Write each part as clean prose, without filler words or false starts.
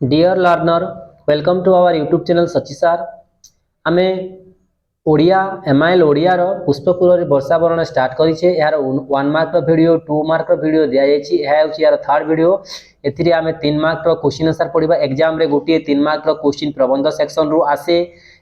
Dear learner, welcome to our YouTube channel Sachi sir. आमे Odia MIL Odia रो पुष्पपुर रे वर्षा वर्ण start करी छे। यार 1 मार्क रो वीडियो 2 मार्क रो वीडियो दिया जाय छी। यह होची यार थर्ड वीडियो। एथिरे आमे 3 मार्क रो क्वेश्चन आंसर पढिबा। एग्जाम रे गोटे 3 मार्क रो क्वेश्चन प्रबंध सेक्शन रो आसे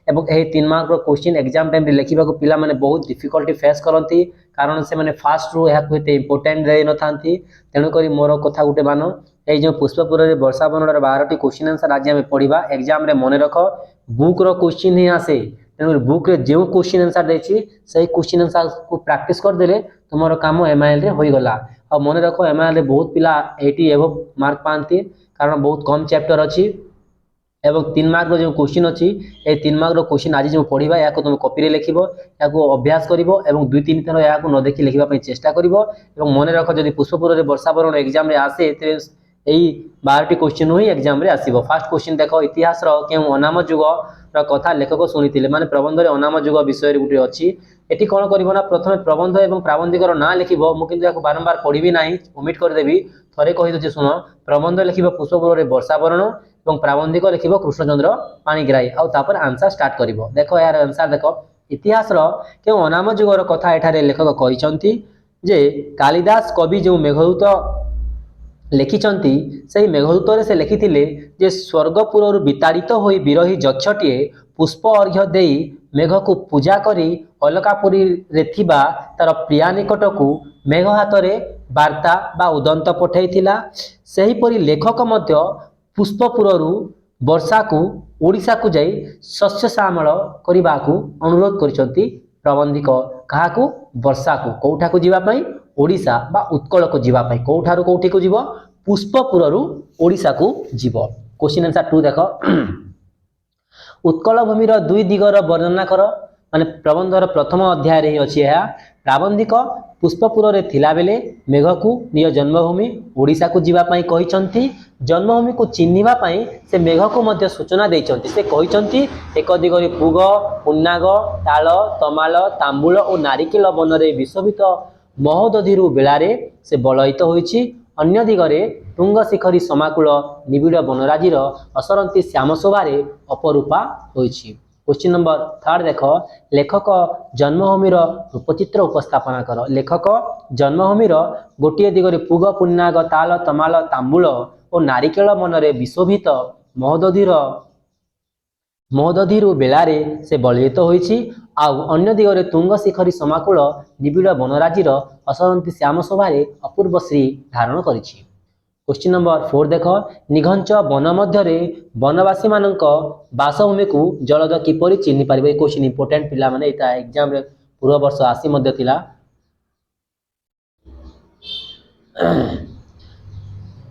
एवं एही 3 मार्क रो क्वेश्चन एग्जाम टाइम रे लेखिबा को पिला माने बहुत डिफिकल्टी फेस करंती, कारण से माने फास्ट रो या कोते इंपोर्टेंट रे न थांती। तेनु करी मोर कथा गुटे मानो, ए जो पुष्पपुर रे वर्षा वर्ण रो 12 टी क्वेश्चन आंसर आज आमे पढिबा। एग्जाम रे मने रखो बुक रो क्वेश्चन ही आसे, तेणु बुक रे जो क्वेश्चन आंसर देछि सही क्वेश्चन आंसर को प्रैक्टिस कर देले तुमरो काम एमआईएल रे होई गला। आ मने रखो एमआईएल रे बहुत पिला 80 एबव मार्क पांती, कारण बहुत कम चैप्टर अछि एवं 3 मार्क रो जो क्वेश्चन अछि ए 3 मार्क रो क्वेश्चन आज जो पढिबा या को तुम कॉपी रे लिखिबो, या को अभ्यास करिवो एवं 2-3 थर या को न देखि लिखिबा पई चेष्टा करिवो। एवं मने रखो जदि पुष्पपुर रे वर्षा वर्ण एग्जाम रे आसे ते एई 12 टी क्वेश्चन ही एग्जाम रे आसीबो। फर्स्ट क्वेश्चन देखो, इतिहास रो केउ अनाम जुग रो कथा लेखक सुनिथिले, माने प्रबंध रे अनाम जुग विषय रे गुटे अछि। एटी कोन करिवो ना, प्रथमे प्रबंध एवं प्राबंधिक रो ना लिखिबो। मु किंतु याको बारंबार पढिबी नाही, ओमिट कर देबी। थरे कहि दउछि सुनो, प्रबंध लिखिबो पुष्पपुर रे वर्षा वर्ण एवं प्राबंधिक लिखिबो कृष्णचंद्र पाणिग्राही। आ तापर आंसर स्टार्ट करिवो। देखो यार आंसर देखो, इतिहास रो केउ अनाम जुग रो कथा एठारे लेखक कहिसंती जे कालिदास कवि जो मेघदूत लिखिचंती सेही मेघदूत से लिखिथिले जे स्वर्गपुर विताड़ित होई विरही जक्षटिए पुष्प अर्घ्य देई मेघ को पूजा करी अलकापुरी रे थिबा तार प्रिया निकट को मेघ हाथ रे वार्ता बा उदंत पठैथिला। सेही परि लेखक मध्य पुष्पपुर वर्षा को ओडिशा को जाई शस्य श्यामल करबा को अनुरोध करिसंती प्रबंधिक। कहा को? वर्षा को। कोठा को जीवा पई? ओडिशा बा उत्कल को जीवा पई। कोठारु कोठी को जीवो? पुष्पपुर ओडिशा को जीवो। क्वेश्चन आंसर 2 देखो, उत्कल भूमि रो दुई दिगर वर्णना कर। माने प्रबंधर प्रथम अध्याय रे अछि या प्राबंधिक पुष्पपुर रे थिला बेले मेघ को निज जन्मभूमि ओडिशा को जीवा पई कहिसंती। जन्मभूमि को चिन्हिबा पई से मेघ को मध्य सूचना दैचंती। से कहिसंती एक दिगरे पुग, पुन्नाग, ताल, तमाल, तांबुल और नारिकेल वन रे विशोभित महोदधिरु बेलारे से बलयित होईछि। अन्य दिगरे तुंग शिखरी समाकूल निबिड़ बनराजीर असरंती श्याम शोभारे अपरूपा होईछि। क्वेश्चन नंबर 3 देखो, लेखक जन्मभूमिर रूपचित्र उपस्थापना कर। लेखक जन्मभूमिर गोटे दिगरे पुग, पुन्नाग, ताल, तमाल, तांबुल और नारिकेल मनरे विशोभित महोदधिरु बेलारे से बलयित होईछि। आउ अन्य दिगरे तुंग शिखरी समाकूल निबिड़ बनराजीर असरंती श्याम शोभारे अपूर्व श्री धारण करिछि। क्वेश्चन नंबर 4 देखो, निघंच वन मध्यरे वनवासी मानक बासभूमि को जलद किपरि चिन्हि पारिबे। क्वेश्चन इंपोर्टेंट पिला माने एटा एग्जाम रे पूर्व वर्ष आसी मध्य थिला।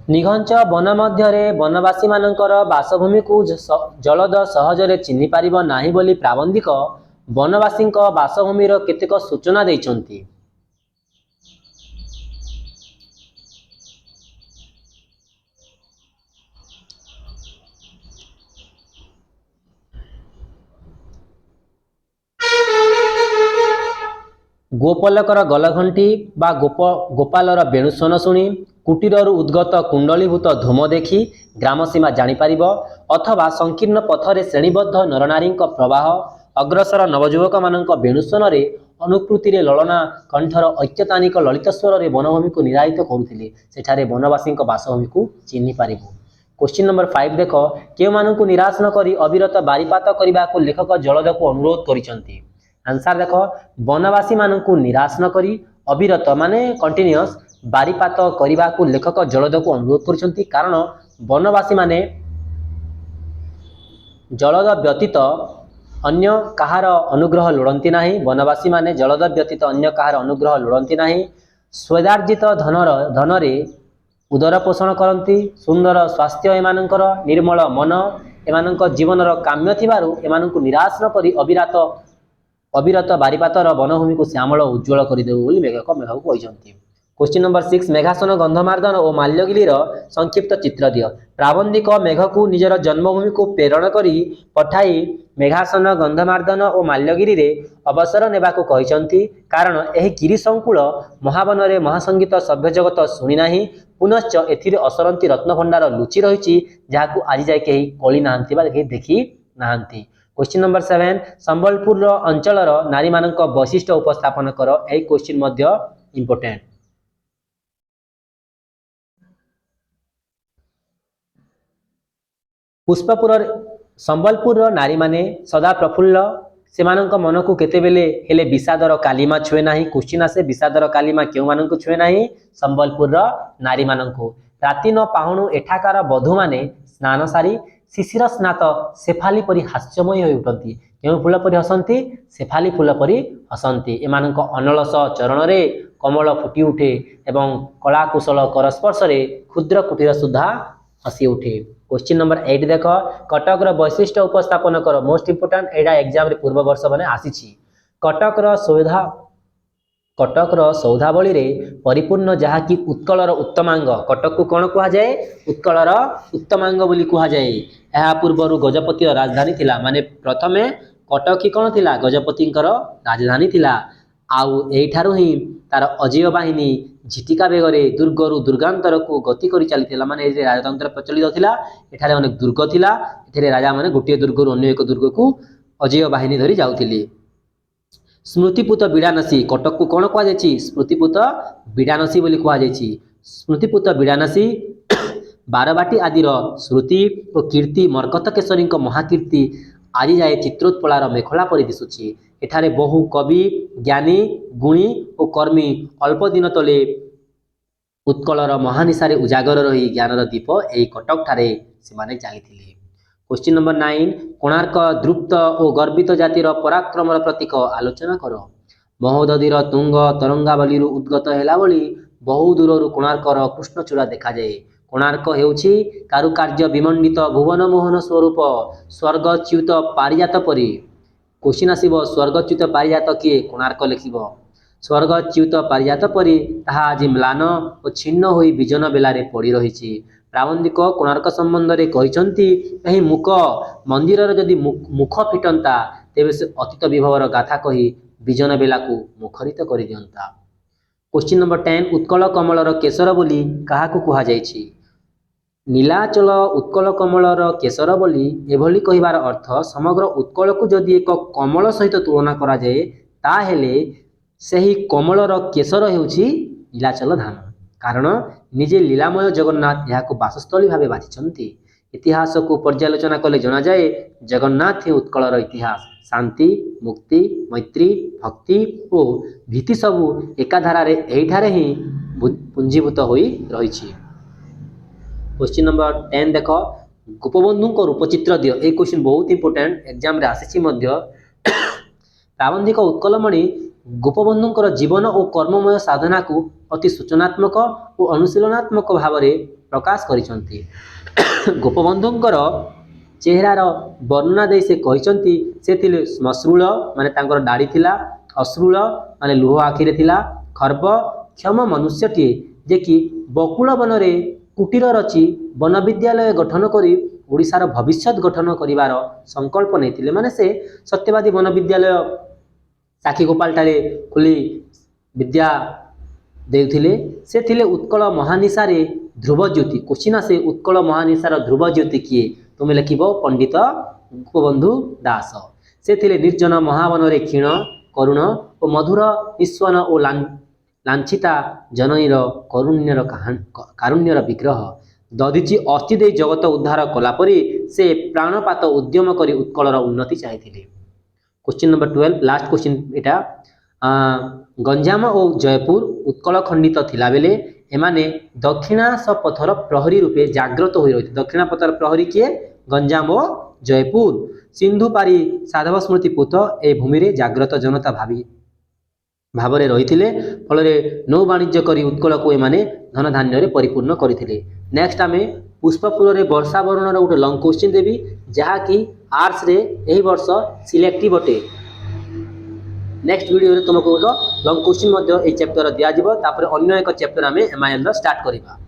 निघंच वन मध्यरे वनवासी मानकर बासभूमि को जलद सहजरे चिन्हि पारिबो नाही बोली प्राबंधिक वनवासी बासभूमिर केतेक सूचना दैचंती। गोपालकर गलघंटी बा गोपालर बेणुस्वन शुणी कुटीरु उद्गत कुंडलीभूत धूम देखी ग्रामसीमा जानीपारिब, अथवा संकीर्ण पथरे श्रेणीबद्ध नरनारी प्रवाह अग्रसर नवजुवक मानक बेणुस्वन रे अनुकृति रे ललना कंठर ऐक्यतानिक ललित स्वर रे वनभूमि को निराहित करुथिले। सेठारे वनवासी बासभूमि को चिन्हि पारिबो। क्वेश्चन नंबर 5 देखो, केउ मानकु निराश न करी अविरत बारीपात करिबा को लेखक जलद को अनुरोध करिसंती। आंसर देखो, वनवासी मानकु निराश न करी अविरत माने कंटिन्यूअस बारीपात करिबा को लेखक जलद को अनुरोध करिसंती, कारण वनवासी माने जलद व्यतीत अन्य कहार अनुग्रह लोड़ंती नाही। वनवासी माने जलद व्यतीत अन्य कहार अनुग्रह लोड़ंती नाही। स्वेदार्जित धनरे उदर पोषण करती। सुंदर स्वास्थ्य एमानंकर, निर्मल मन एमानंक जीवनर काम्य थिबारु एमानंकु निराश न करी अविरत बारीपातर वनभूमि को श्यामल उज्ज्वल करदेव बोली लेखक मेघ को कहिसंती। क्वेश्चन नंबर 6, मेघासन, गंधमार्दन और माल्यगिरीर संक्षिप्त चित्र दियो। प्राबंधिक मेघ को निजर जन्मभूमि को प्रेरण करी पठाई मेघासन, गंधमार्दन और माल्यगिरी रे अवसर नेबा को कहिसंती, कारण एही गिरी संकुल महावन रे महासंगीत सभ्य जगत शुणी नाही। पुनश्च एथिरे असरंती रत्नभंडार लुचि रही जहां आज जाए कहीं कली ना देखी ना। क्वेश्चन नंबर 7 संबलपुर अंचल नारी मान वैशिष्ट्य उपस्थापन कर। यही क्वेश्चन इंपोर्टेंट। पुष्पपुर संबलपुर नारी माने सदा प्रफुल्ल से मन को केतेबेले हेले विषादर कालीमा छुए ना। क्वेश्चन आसे विषादर कालीमा क्यों मान को छुए ना? संबलपुर नारी मान को। राति न पाहुणु एठाकार बधू माने स्नान सारी शिशिर स्नात शेफाली परी हास्यमय हो उठती। क्यों फूल परी हसंती? शेफाली फूल परी हसंती। एमान अनलस चरण रे कमल फुटी उठे एवं कलाकुशल करस्पर्श रे क्षुद्र कुटीर सुधा हसी उठे। क्वेश्चन नंबर 8 देख कटक वैशिष्ट्य उपस्थापन कर। मोस्ट इंपोर्टेंट एडा एग्जाम रे पूर्व वर्ष माने आसीछि। कटक सौधावली रे परिपूर्ण जहाँकि उत्कलर उत्तमांग। कटक को कौन कहा जाए? उत्कलर उत्तमांग बोली कहा जाए। यह पूर्वर गजपति राजधानी थिला। माने प्रथमे कटक ही कौन थिला? गजपति राजधानी थिला। आउ एठारु ही तार अजय बाहिनी झिटिका बेगरे दुर्गरु दुर्गांतर को गति करी चलीथिला। माने ए राजतंत्र प्रचलित थिला। एठारे अनेक दुर्ग थिला। एठारे राजा माने गोटे दुर्गरु अन्य एक दुर्ग को अजय बाहिनी धरी जाउथिले। स्मृतिपुत बिड़ानसी कटक को कौन कहा जाए? स्मृतिपुत बिड़ानसी बोली कहा जाए। स्मृतिपुत बिड़ानसी बारबाटी आदिर श्रुति और कीर्ति मरकत केशरी महाकीर्ति आज जाए चित्रोत्पलार मेखला परि दिशुची। एठारे बहु कवि ज्ञानी गुणी और कर्मी अल्प दिन तले उत्कलर महानिशारे उजागर रही ज्ञानर दीप यही कटक ठारे से जालिथिले। क्वेश्चन नंबर 9 कोणार्क द्रुप्त और गर्वित जातिर पराक्रम प्रतीक आलोचना कर। महोदधीर तुंग तरंगावली उद्गत हेला भली बहु दूर कोणार्कर कृष्णचूड़ा देखा जाए। कोणार्क हेउछि कारुकार्य विमंडित भुवन मोहन स्वरूप स्वर्गच्युत पारिजात परी। क्वेश्चन आसीबो स्वर्गच्युत पारिजात किए? कोणार्क लिखिबो। स्वर्गच्युत पारिजात परी ताहा आज म्लान और छिन्न होई विजन बेलारे पड़ी रही। प्राबंधिक कोणार्क संबंध रे कहिसंती एही मुख मंदिर जदि मुख फिटंता तेबे से अतीत विभवर गाथा कही विजन बेला को मुखरित कर दियंता। क्वेश्चन नंबर 10 उत्कल कमलर केशर बोली काहाकू कुहा जायछि? नीलाचल उत्कल कमलर केशर बोली एभली कहिबार अर्थ समग्र उत्कल को जदि एक कमल सहित तुलना करा जाए ताहेले सही कमलर केशर हेउछि नीलाचल धाम। कारण निजे लीलामय जगन्नाथ यहाँ बासस्थली भाव बाछिछंती। इतिहास को पर्यालोचना कले जना जाए जगन्नाथ ही उत्कलर इतिहास। शांति मुक्ति मैत्री भक्ति और भीति सबू एकाधारा एठारे ही पुंजीभूत होई रहिछि। क्वेश्चन नंबर 10 देख गोपबंधु रूपचित्र दियो। ये क्वेश्चन बहुत इंपोर्टेंट एग्जाम रे आसीछि मध्य। प्राबंधिक उत्कलमणि गोपबंधुंकर जीवन और कर्ममय साधना को अति सूचनात्मक और अनुशीलनात्मक भाव में प्रकाश करिसंती। गोपबंधुंकर चेहरार वर्णना दे से कहिसंती से थिले श्मश्रूल माने तांकर दाढ़ी थिला, अश्रूल माने लुह आखिरे थिला, खर्ब क्षम मनुष्यटी जे कि बकुल वन रे कुटीर रची वन विद्यालय गठन करी ओडिशार भविष्यत गठन करिवार संकल्प नैथिले। माने से सत्यवादी वन विद्यालय साखीगोपाल ठारे खोली विद्या देउथिले। से थिले उत्कल महानिशारे ध्रुव ज्योति। क्वेश्चन से उत्कल महानिशार ध्रुव ज्योति किए? तुम लिखिबो पंडित गोपबंधु दास। से थिले निर्जन महावन रे क्षीण करुण और मधुर ईश्वन और लांछिता जनईर कारुण्यर विग्रह। दधिची अस्थि दे जगत उद्धार कलापरी से प्राणपात उद्यम करी उत्कलर उन्नति चाहिए। क्वेश्चन नंबर 12 लास्ट क्वेश्चन एटा। गंजाम और जयपुर उत्कल खंडित थिला बेले एमाने दक्षिणास पथर प्रहरी रूपे जाग्रत हो रही। दक्षिणा पथर प्रहरी किए? गंजाम और जयपुर। सिंधु पारी साधव स्मृति पुत ए भूमि रे जाग्रत जनता भावरे रहिथिले। फल नौ वाणिज्य करी उत्कल को एमाने धन धान्य रे परिपूर्ण करथिले। नेक्स्ट आमे पुष्पपुर रे वर्षा वर्णन गोटे लंग क्वेश्चन देवी जहाँ कि आर्ट्स रे एही वर्ष सिलेक्टिव अटे। नेक्स्ट वीडियो रे तुमको लंग क्वेश्चन मध्य ए चैप्टर दिया जिवो। तापर अन्य एक चैप्टर आमे एमआईएल रो स्टार्ट करिबा।